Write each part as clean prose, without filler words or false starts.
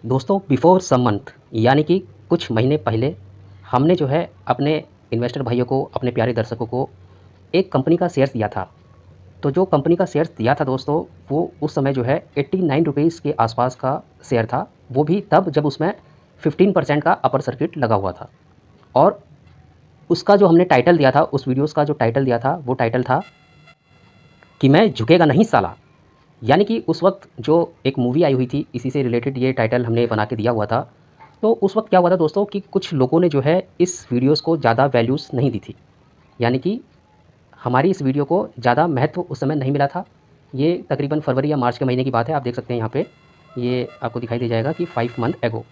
दोस्तों बिफ़ोर सम मंथ यानी कि कुछ महीने पहले हमने जो है अपने इन्वेस्टर भाइयों को, अपने प्यारे दर्शकों को एक कंपनी का शेयर्स दिया था। तो जो कंपनी का शेयर्स दिया था दोस्तों, वो उस समय जो है ₹89 के आसपास का शेयर था। वो भी तब जब उसमें 15% का अपर सर्किट लगा हुआ था। और उसका जो हमने टाइटल दिया था, उस वीडियोज़ का जो टाइटल दिया था, वो टाइटल था कि मैं झुकेगा नहीं साला। यानी कि उस वक़्त जो एक मूवी आई हुई थी, इसी से रिलेटेड ये टाइटल हमने बना के दिया हुआ था। तो उस वक़्त क्या हुआ था दोस्तों कि कुछ लोगों ने जो है इस वीडियोज़ को ज़्यादा वैल्यूज़ नहीं दी थी। यानी कि हमारी इस वीडियो को ज़्यादा महत्व उस समय नहीं मिला था। ये तकरीबन फरवरी या मार्च के महीने की बात है। आप देख सकते हैं यहाँ पे, ये आपको दिखाई दे जाएगा कि 5 मंथ एगो।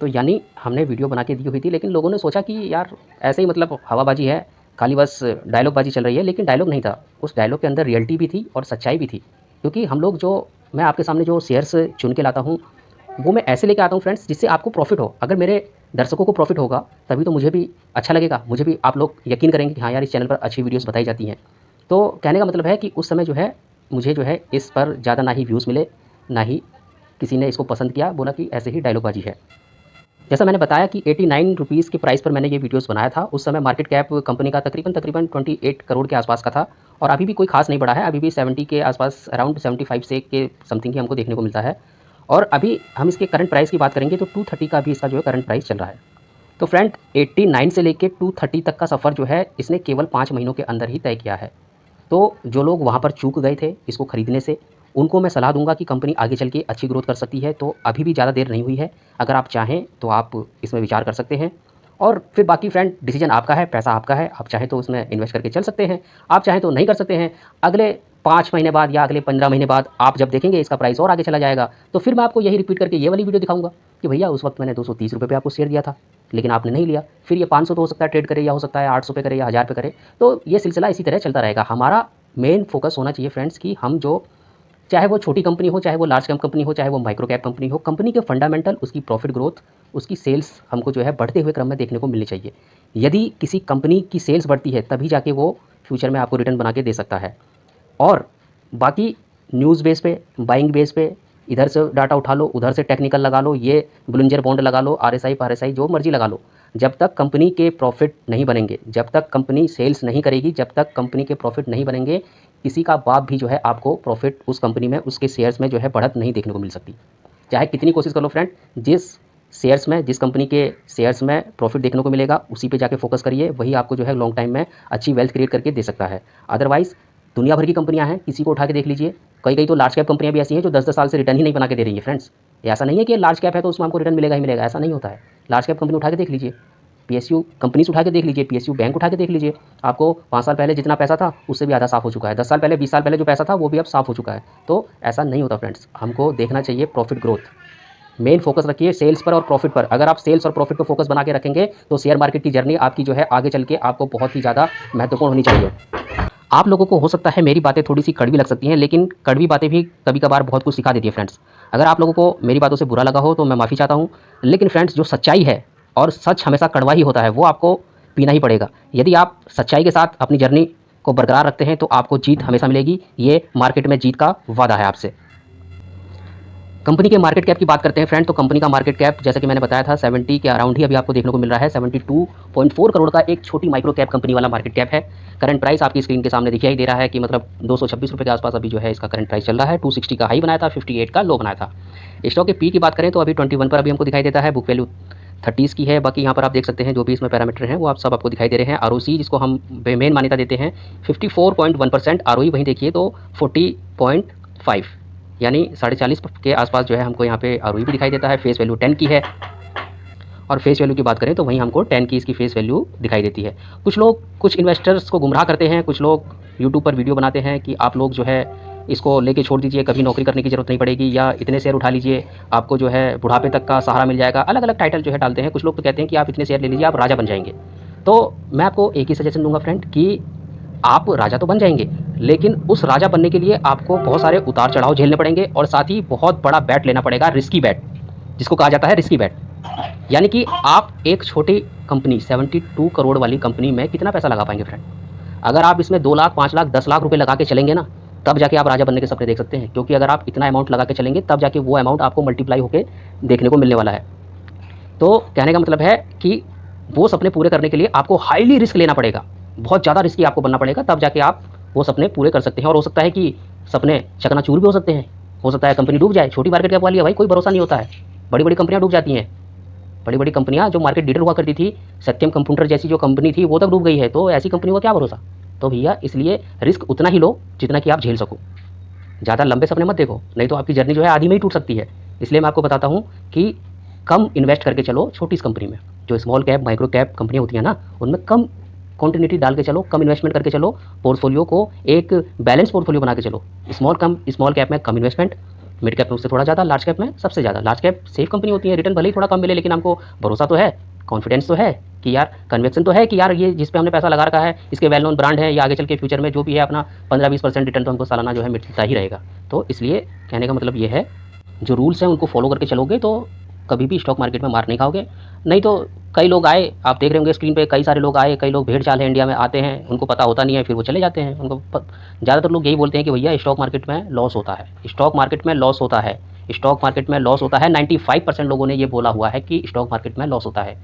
तो यानी हमने वीडियो बना के दी हुई थी, लेकिन लोगों ने सोचा कि यार ऐसे ही मतलब हवाबाजी है, खाली बस डायलॉगबाजी चल रही है, लेकिन डायलॉग नहीं था। उस डायलॉग के अंदर रियलिटी भी थी और सच्चाई भी थी। क्योंकि हम लोग जो मैं आपके सामने जो शेयर्स चुन के लाता हूँ, वो मैं ऐसे लेके आता हूँ फ्रेंड्स जिससे आपको प्रॉफ़िट हो। अगर मेरे दर्शकों को प्रॉफ़िट होगा, तभी तो मुझे भी अच्छा लगेगा, मुझे भी आप लोग यकीन करेंगे कि हाँ यार, इस चैनल पर अच्छी वीडियोज़ बताई जाती हैं। तो कहने का मतलब है कि उस समय जो है, मुझे जो है इस पर ज़्यादा ना ही व्यूज़ मिले, ना ही किसी ने इसको पसंद किया, बोला कि ऐसे ही डायलॉगबाजी है। जैसा मैंने बताया कि ₹89 के प्राइस पर मैंने ये वीडियोज़ बनाया था। उस समय मार्केट कैप कंपनी का तकरीबन 28 करोड़ के आसपास का था और अभी भी कोई ख़ास नहीं बढ़ा है। अभी भी 70 के आसपास, अराउंड 75 से के समथिंग ही हमको देखने को मिलता है। और अभी हम इसके करंट प्राइस की बात करेंगे तो 230 का भी इसका जो है करंट प्राइस चल रहा है। तो फ्रेंड 89 से लेके 230 तक का सफ़र जो है, इसने केवल 5 महीनों के अंदर ही तय किया है। तो जो लोग वहाँ पर चूक गए थे इसको खरीदने से, उनको मैं सलाह दूँगा कि कंपनी आगे चल के अच्छी ग्रोथ कर सकती है। तो अभी भी ज़्यादा देर नहीं हुई है। अगर आप चाहें तो आप इसमें विचार कर सकते हैं। और फिर बाकी फ्रेंड, डिसीज़न आपका है, पैसा आपका है। आप चाहें तो उसमें इन्वेस्ट करके चल सकते हैं, आप चाहें तो नहीं कर सकते हैं। अगले 5 महीने बाद या अगले 15 महीने बाद आप जब देखेंगे इसका प्राइस और आगे चला जाएगा, तो फिर मैं आपको यही रिपीट करके ये वाली वीडियो दिखाऊँगा कि भैया उस वक़्त मैंने ₹230 पे आपको शेयर दिया था, लेकिन आपने नहीं लिया। फिर ये 500 तो हो सकता है ट्रेड करे, या हो सकता है 800 पे करे, या 1000 पे करे। तो ये सिलसिला इसी तरह चलता रहेगा। हमारा मेन फोकस होना चाहिए फ्रेंड्स कि हम जो, चाहे वो छोटी कंपनी हो, चाहे वो लार्ज कैप कंपनी हो, चाहे वो माइक्रो कैप कंपनी हो, कंपनी के फंडामेंटल, उसकी प्रॉफिट ग्रोथ, उसकी सेल्स हमको जो है बढ़ते हुए क्रम में देखने को मिलनी चाहिए। यदि किसी कंपनी की सेल्स बढ़ती है, तभी जाके वो फ्यूचर में आपको रिटर्न बना के दे सकता है। और बाकी न्यूज़ बेस पे, बाइंग बेस पे, इधर से डाटा उठा लो, उधर से टेक्निकल लगा लो, ये ब्लूंजर बॉन्ड लगा लो, आरएसआई फारएसआई जो मर्जी लगा लो। जब तक कंपनी के प्रॉफिट नहीं बनेंगे, जब तक कंपनी सेल्स नहीं करेगी, जब तक कंपनी के प्रॉफिट नहीं बनेंगे, किसी का बाप भी जो है आपको प्रॉफिट उस कंपनी में, उसके शेयर्स में जो है बढ़त नहीं देखने को मिल सकती। चाहे कितनी कोशिश कर लो फ्रेंड, जिस शेयर्स में, जिस कंपनी के शेयर्स में प्रॉफिट देखने को मिलेगा, उसी पे जाके फोकस करिए। वही आपको जो है लॉन्ग टाइम में अच्छी वेल्थ क्रिएट करके दे सकता है। अदरवाइज़ दुनिया भर की कंपनियां हैं, किसी को उठा के देख लीजिए। कई कई तो लार्ज कैप कंपनियां भी ऐसी हैं जो 10-10 साल से रिटर्न ही नहीं बना के दे रही है फ्रेंड्स। ऐसा नहीं है कि लार्ज कैप है तो उसमें हमको रिटर्न मिलेगा ही मिलेगा, ऐसा नहीं होता है। लार्ज कैप कंपनी उठा के देख लीजिए, पीएसयू कंपनीज उठा के देख लीजिए, पीएसयू बैंक उठा के देख लीजिए। आपको 5 साल पहले जितना पैसा था, उससे भी आधा साफ़ हो चुका है। 10 साल पहले, 20 साल पहले जो पैसा था, वो भी अब साफ़ हो चुका है। तो ऐसा नहीं होता फ्रेंड्स। हमको देखना चाहिए प्रॉफिट ग्रोथ। मेन फोकस रखिए सेल्स पर और प्रॉफिट पर। अगर आप सेल्स और प्रॉफिट पर फोकस बना के रखेंगे, तो शेयर मार्केट की जर्नी आपकी जो है आगे चल के आपको बहुत ही ज़्यादा महत्वपूर्ण होनी चाहिए। आप लोगों को हो सकता है मेरी बातें थोड़ी-सी कड़वी लग सकती हैं, लेकिन कड़वी बातें भी कभी-कभार बहुत कुछ सिखा देती है फ्रेंड्स। अगर आप लोगों को मेरी बातों से बुरा लगा हो, तो मैं माफ़ी चाहता हूँ। लेकिन फ्रेंड्स, जो सच्चाई है, और सच हमेशा कड़वा ही होता है, वो आपको पीना ही पड़ेगा। यदि आप सच्चाई के साथ अपनी जर्नी को बरकरार रखते हैं, तो आपको जीत हमेशा मिलेगी। ये मार्केट में जीत का वादा है आपसे। कंपनी के मार्केट कैप की बात करते हैं फ्रेंड, तो कंपनी का मार्केट कैप जैसा कि मैंने बताया था 70 के अराउंड ही अभी आपको देखने को मिल रहा है। 72.4 करोड़ का एक छोटी माइक्रो कैप कंपनी वाला मार्केट कैप है। करंट प्राइस आपकी स्क्रीन के सामने दिखाई दे रहा है कि मतलब ₹226 के आसपास अभी जो है इसका करंट प्राइस चल रहा है। 260 का हाई बनाया था, 58 का लो बनाया था। स्टॉक के पी की बात करें तो अभी 21 पर अभी हमको दिखाई देता है। बुक वैल्यू 30 की है। बाकी यहाँ पर आप देख सकते हैं जो भी इसमें पैरामीटर हैं वो आप सब आपको दिखाई दे रहे हैं। आरओसी जिसको हम मेन मान्यता देते हैं 54.1%, आरओई वहीं देखिए तो 40.5, यानी 40.5 के आसपास जो है हमको यहाँ पे आरओई भी दिखाई देता है। फेस वैल्यू 10 की है। और फेस वैल्यू की बात करें तो वहीं हमको 10 की इसकी फेस वैल्यू दिखाई देती है। कुछ लोग, कुछ इन्वेस्टर्स को गुमराह करते हैं, कुछ लोग यूट्यूब पर वीडियो बनाते हैं कि आप लोग जो है इसको लेके छोड़ दीजिए, कभी नौकरी करने की ज़रूरत नहीं पड़ेगी, या इतने शेयर उठा लीजिए, आपको जो है बुढ़ापे तक का सहारा मिल जाएगा। अलग अलग टाइटल जो है डालते हैं। कुछ लोग तो कहते हैं कि आप इतने शेयर ले लीजिए, आप राजा बन जाएंगे। तो मैं आपको एक ही सजेशन दूंगा फ्रेंड कि आप राजा तो बन जाएंगे, लेकिन उस राजा बनने के लिए आपको बहुत सारे उतार चढ़ाव झेलने पड़ेंगे, और साथ ही बहुत बड़ा बैट लेना पड़ेगा, रिस्की बैट, जिसको कहा जाता है रिस्की बैट। यानी कि आप एक छोटी कंपनी 72 करोड़ वाली कंपनी में कितना पैसा लगा पाएंगे फ्रेंड? अगर आप इसमें 2 लाख, 5 लाख, 10 लाख रुपए लगा के चलेंगे ना, तब जाके आप राजा बनने के सपने देख सकते हैं, क्योंकि अगर आप इतना अमाउंट लगा के चलेंगे तब जाके वो अमाउंट आपको मल्टीप्लाई होकर देखने को मिलने वाला है। तो कहने का मतलब है कि वो सपने पूरे करने के लिए आपको हाईली रिस्क लेना पड़ेगा, बहुत ज़्यादा रिस्की आपको बनना पड़ेगा, तब जाके आप वो सपने पूरे कर सकते हैं। और हो सकता है कि सपने चकनाचूर भी हो सकता है कंपनी डूब जाए। छोटी मार्केट कैप वाली है भाई, कोई भरोसा नहीं होता है, बड़ी बड़ी कंपनियां डूब जाती हैं। बड़ी बड़ी कंपनियां जो मार्केट लीडर हुआ करती थी, सत्यम कंप्यूटर जैसी जो कंपनी थी वो तक डूब गई है, तो ऐसी कंपनी का क्या भरोसा। तो भैया इसलिए रिस्क उतना ही लो जितना कि आप झेल सको, ज़्यादा लंबे सपने मत देखो, नहीं तो आपकी जर्नी जो है आधी में ही टूट सकती है। इसलिए मैं आपको बताता हूँ कि कम इन्वेस्ट करके चलो छोटी कंपनी में। जो स्मॉल कैप माइक्रो कैप कंपनियाँ होती हैं ना, उनमें कम क्वांटिटी डाल के चलो, कम इन्वेस्टमेंट करके चलो, पोर्टफोलियो को एक बैलेंस पोर्टफोलियो बना के चलो। स्मॉल कैप में कम इन्वेस्टमेंट, मिड कैप में उससे थोड़ा ज़्यादा, लार्ज कैप में सबसे ज़्यादा। लार्ज कैप सेफ कंपनी होती है, रिटर्न भले ही थोड़ा कम मिले लेकिन हमको भरोसा तो है, कॉन्फिडेंस तो है कि यार, कन्विक्शन तो है कि यार ये जिस पे हमने पैसा लगा रखा है इसके वेल नोन ब्रांड है, या आगे चल के फ्यूचर में जो भी है अपना 15-20% रिटर्न तो हमको सालाना जो है मिलता ही रहेगा। तो इसलिए कहने का मतलब ये है, जो रूल्स हैं उनको फॉलो करके चलोगे तो कभी भी स्टॉक मार्केट में मार नहीं खाओगे। नहीं तो कई लोग आए, आप देख रहे होंगे स्क्रीन पे, कई सारे लोग आए, कई लोग भेड़ चाल है इंडिया में, आते हैं, उनको पता होता नहीं है, फिर वो चले जाते हैं। ज़्यादातर लोग यही बोलते हैं कि भैया स्टॉक मार्केट में लॉस होता है, स्टॉक मार्केट में लॉस होता है, स्टॉक मार्केट में लॉस होता है। 95% लोगों ने ये बोला हुआ है कि स्टॉक मार्केट में लॉस होता है।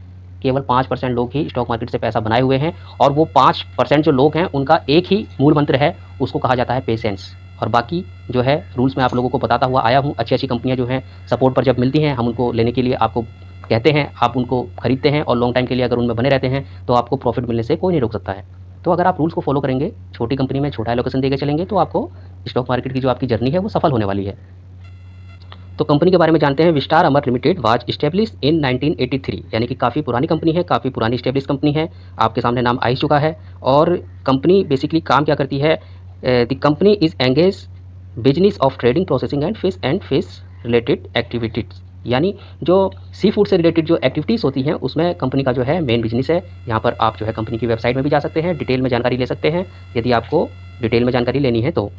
केवल 5% लोग ही स्टॉक मार्केट से पैसा बनाए हुए हैं, और वो 5% जो लोग हैं उनका एक ही मूल मंत्र है, उसको कहा जाता है पेशेंस। और बाकी जो है रूल्स मैं आप लोगों को बताता हुआ आया हूँ। अच्छी अच्छी कंपनियाँ जो हैं सपोर्ट पर जब मिलती हैं, हम उनको लेने के लिए आपको कहते हैं, आप उनको खरीदते हैं, और लॉन्ग टाइम के लिए अगर उनमें बने रहते हैं तो आपको प्रॉफिट मिलने से कोई नहीं रोक सकता है। तो अगर आप रूल्स को फॉलो करेंगे, छोटी कंपनी में छोटा एलोकेशन देकर चलेंगे, तो आपको स्टॉक मार्केट की जो आपकी जर्नी है वो सफल होने वाली है। तो कंपनी के बारे में जानते हैं। विस्टार अमर लिमिटेड वाज एस्टेब्लिश्ड इन 1983, यानी कि काफ़ी पुरानी कंपनी है, काफ़ी पुरानी एस्टेब्लिश कंपनी है, आपके सामने नाम आ ही चुका है। और कंपनी बेसिकली काम क्या करती है, the company is engage business of trading, processing and fish related activities, यानी जो सी फूड से रिलेटेड जो एक्टिविटीज़ होती हैं उसमें कंपनी का जो है मेन बिजनेस है। यहाँ पर आप जो है कंपनी की वेबसाइट में भी जा सकते हैं, डिटेल में जानकारी ले सकते हैं यदि आपको डिटेल में जानकारी लेनी है तो।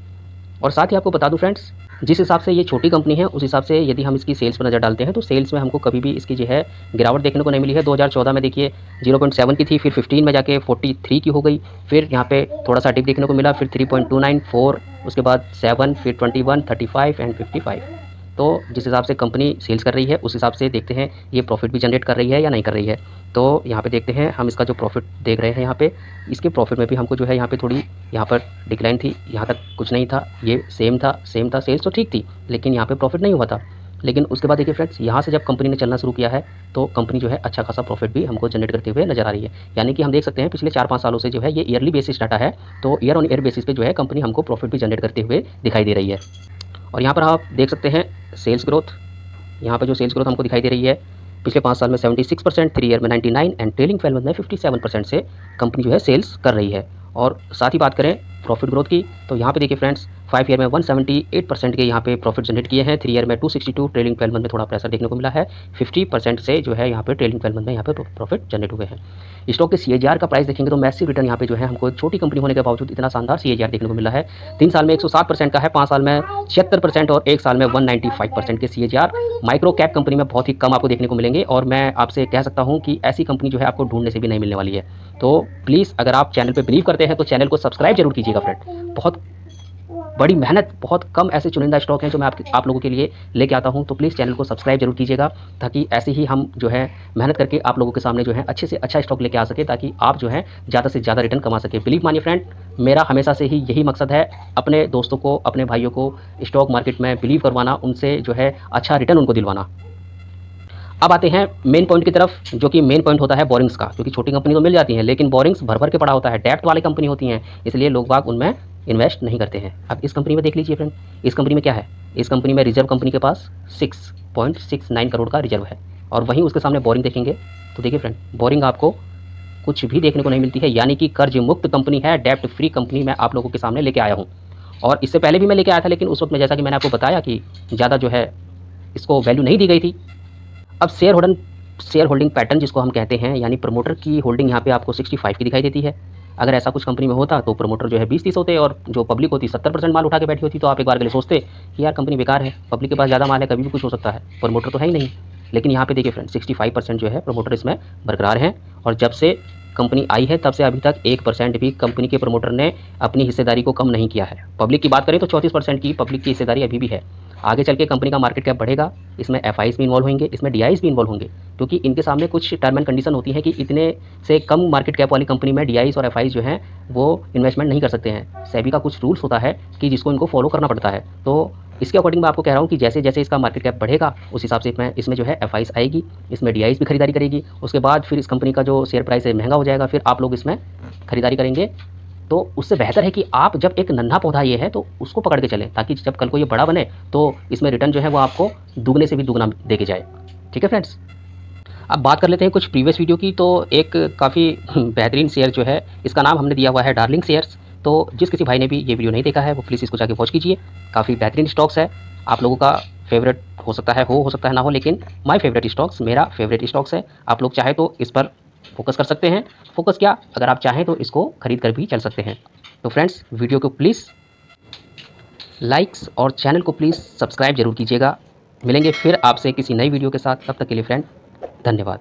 और साथ ही आपको बता दूं फ्रेंड्स, जिस हिसाब से ये छोटी कंपनी है उस हिसाब से यदि हम इसकी सेल्स पर नज़र डालते हैं तो सेल्स में हमको कभी भी इसकी जो है गिरावट देखने को नहीं मिली है। 2014 में देखिए 0.7 की थी, फिर 15 में जाके 43 की हो गई, फिर यहाँ पे थोड़ा सा डिप देखने को मिला, फिर 3.29, 4, उसके बाद 7, फिर 21, 35 एंड 55। तो जिस हिसाब से कंपनी सेल्स कर रही है उस हिसाब से देखते हैं ये प्रॉफिट भी जनरेट कर रही है या नहीं कर रही है। तो यहाँ पे देखते हैं हम इसका जो प्रॉफिट देख रहे हैं, यहाँ पे इसके प्रॉफिट में भी हमको जो है यहाँ पे थोड़ी यहाँ पर डिक्लाइन थी, यहाँ तक कुछ नहीं था, ये सेम था, सेल्स तो ठीक थी लेकिन यहाँ पे प्रॉफिट नहीं हुआ था। लेकिन उसके बाद देखिए फ्रेंड्स, यहाँ से जब कंपनी ने चलना शुरू किया है तो कंपनी जो है अच्छा खासा प्रॉफिट भी हमको जनरेट करते हुए नजर आ रही है। यानी कि हम देख सकते हैं पिछले 4-5 सालों से जो है ये ईयरली बेसिस डाटा है, तो ईयर ऑन ईयर बेसिस पे जो है कंपनी हमको प्रॉफिट भी जनरेट करते हुए दिखाई दे रही है। और यहाँ पर आप देख सकते हैं सेल्स ग्रोथ, यहाँ पे जो सेल्स ग्रोथ हमको दिखाई दे रही है पिछले 5 साल में 76%, 3 ईयर में 99 एंड ट्रेलिंग 12 मंथ में 57% से कंपनी जो है सेल्स कर रही है। और साथ ही बात करें प्रॉफिट ग्रोथ की, तो यहाँ पे देखिए फ्रेंड्स 5 ईयर में 178% के यहाँ पे प्रॉफिट जनरेट किए हैं, 3 ईयर में 262, ट्रेलिंग 12 मंथ में थोड़ा प्रेशर देखने को मिला है, 50% से जो है यहाँ पे ट्रेलिंग 12 मंथ में यहाँ पे प्रॉफिट जनरेट हुए हैं। स्टॉक के CAGR का प्राइस देखेंगे तो मैसिव रिटर्न यहाँ पे जो है हमको छोटी कंपनी होने के बावजूद इतना शानदार CAGR देखने को मिला है। 3 साल में 107% का है, 5 साल में 76% और 1 साल में 195% के CAGR माइक्रो कैप कंपनी में बहुत ही कम आपको देखने को मिलेंगे। और मैं आपसे कह सकता हूँ कि ऐसी कंपनी जो है आपको ढूंढने से भी नहीं मिलने वाली है। तो प्लीज़ अगर आप चैनल पर बिलीव करते हैं तो चैनल को सब्सक्राइब जरूर कीजिएगा फ्रेंड। बहुत बड़ी मेहनत, बहुत कम ऐसे चुनिंदा स्टॉक हैं जो मैं आप लोगों के लिए लेके आता हूं, तो प्लीज़ चैनल को सब्सक्राइब जरूर कीजिएगा ताकि ऐसे ही हम जो है मेहनत करके आप लोगों के सामने जो है अच्छे से अच्छा स्टॉक लेके आ सके, ताकि आप जो है ज़्यादा से ज़्यादा रिटर्न कमा सके। बिलीव मानिए फ्रेंड, मेरा हमेशा से ही यही मकसद है, अपने दोस्तों को, अपने भाइयों को स्टॉक मार्केट में बिलीव करवाना, उनसे जो है अच्छा रिटर्न उनको दिलवाना। अब आते हैं मेन पॉइंट की तरफ, जो कि मेन पॉइंट होता है बोरिंग्स का, क्योंकि छोटी कंपनी तो मिल जाती हैं लेकिन बोरिंग्स भर भर के पड़ा होता है, डेप्ट वाली कंपनी होती हैं, इसलिए लोग बाग उनमें इन्वेस्ट नहीं करते हैं। अब इस कंपनी में देख लीजिए फ्रेंड, इस कंपनी में क्या है, इस कंपनी में रिजर्व कंपनी के पास 6.69 करोड़ का रिजर्व है, और वहीं उसके सामने बोरिंग देखेंगे तो देखिए फ्रेंड, बोरिंग आपको कुछ भी देखने को नहीं मिलती है, यानी कि कर्ज मुक्त कंपनी है, डेप्ट फ्री कंपनी मैं आप लोगों के सामने लेके आया हूँ। और इससे पहले भी मैं लेके आया था, लेकिन उस वक्त में जैसा कि मैंने आपको बताया कि ज़्यादा जो है इसको वैल्यू नहीं दी गई थी। अब शेयर होल्डिंग पैटर्न जिसको हम कहते हैं, यानी प्रमोटर की होल्डिंग यहाँ पे आपको 65 की दिखाई देती है। अगर ऐसा कुछ कंपनी में होता तो प्रमोटर जो है 20-30 होते और जो पब्लिक होती 70% माल उठा के बैठी होती, तो आप एक बार के लिए सोचते कि यार कंपनी बेकार है, पब्लिक के पास ज़्यादा माल है, कभी भी कुछ हो सकता है, प्रमोटर तो है ही नहीं। लेकिन यहाँ पे देखिए फ्रेंड 65% जो है प्रमोटर इसमें बरकरार हैं, और जब से कंपनी आई है तब से अभी तक 1% भी कंपनी के प्रमोटर ने अपनी हिस्सेदारी को कम नहीं किया है। पब्लिक की बात करें तो 34% की पब्लिक की हिस्सेदारी अभी भी है। आगे चल के कंपनी का मार्केट कैप बढ़ेगा, इसमें एफआईज भी इन्वॉल्व होंगे, इसमें डीआईज भी इन्वॉल्व होंगे, क्योंकि इनके सामने कुछ टर्म एंड कंडीशन होती है कि इतने से कम मार्केट कैप वाली कंपनी में डीआईज और एफआईज जो हैं वो इन्वेस्टमेंट नहीं कर सकते हैं। सेबी का कुछ रूल्स होता है कि जिसको इनको फॉलो करना पड़ता है। तो इसके अकॉर्डिंग मैं आपको कह रहा हूँ कि जैसे जैसे इसका मार्केट कैप बढ़ेगा उस हिसाब से इसमें जो है एफआईज आएगी, इसमें डीआईज भी खरीदारी करेगी। उसके बाद फिर इस कंपनी का जो शेयर प्राइस है महंगा हो जाएगा, फिर आप लोग इसमें खरीदारी करेंगे। तो उससे बेहतर है कि आप जब एक नन्हा पौधा ये है तो उसको पकड़ के चलें, ताकि जब कल को ये बड़ा बने तो इसमें रिटर्न जो है वो आपको दुगने से भी दुगना दे के जाए। ठीक है फ्रेंड्स, अब बात कर लेते हैं कुछ प्रीवियस वीडियो की। तो एक काफ़ी बेहतरीन शेयर जो है इसका नाम हमने दिया हुआ है डार्लिंग शेयर्स। तो जिस किसी भाई ने भी ये वीडियो नहीं देखा है वो प्लीज़ इसको जाके वॉच कीजिए। काफ़ी बेहतरीन स्टॉक्स है, आप लोगों का फेवरेट हो सकता है, हो सकता है ना हो, लेकिन माय फेवरेट स्टॉक्स, मेरा फेवरेट स्टॉक्स है। आप लोग चाहे तो इस पर फोकस कर सकते हैं। फोकस क्या, अगर आप चाहें तो इसको खरीद कर भी चल सकते हैं। तो फ्रेंड्स, वीडियो को प्लीज़ लाइक्स और चैनल को प्लीज़ सब्सक्राइब जरूर कीजिएगा। मिलेंगे फिर आपसे किसी नई वीडियो के साथ, तब तक के लिए फ्रेंड धन्यवाद।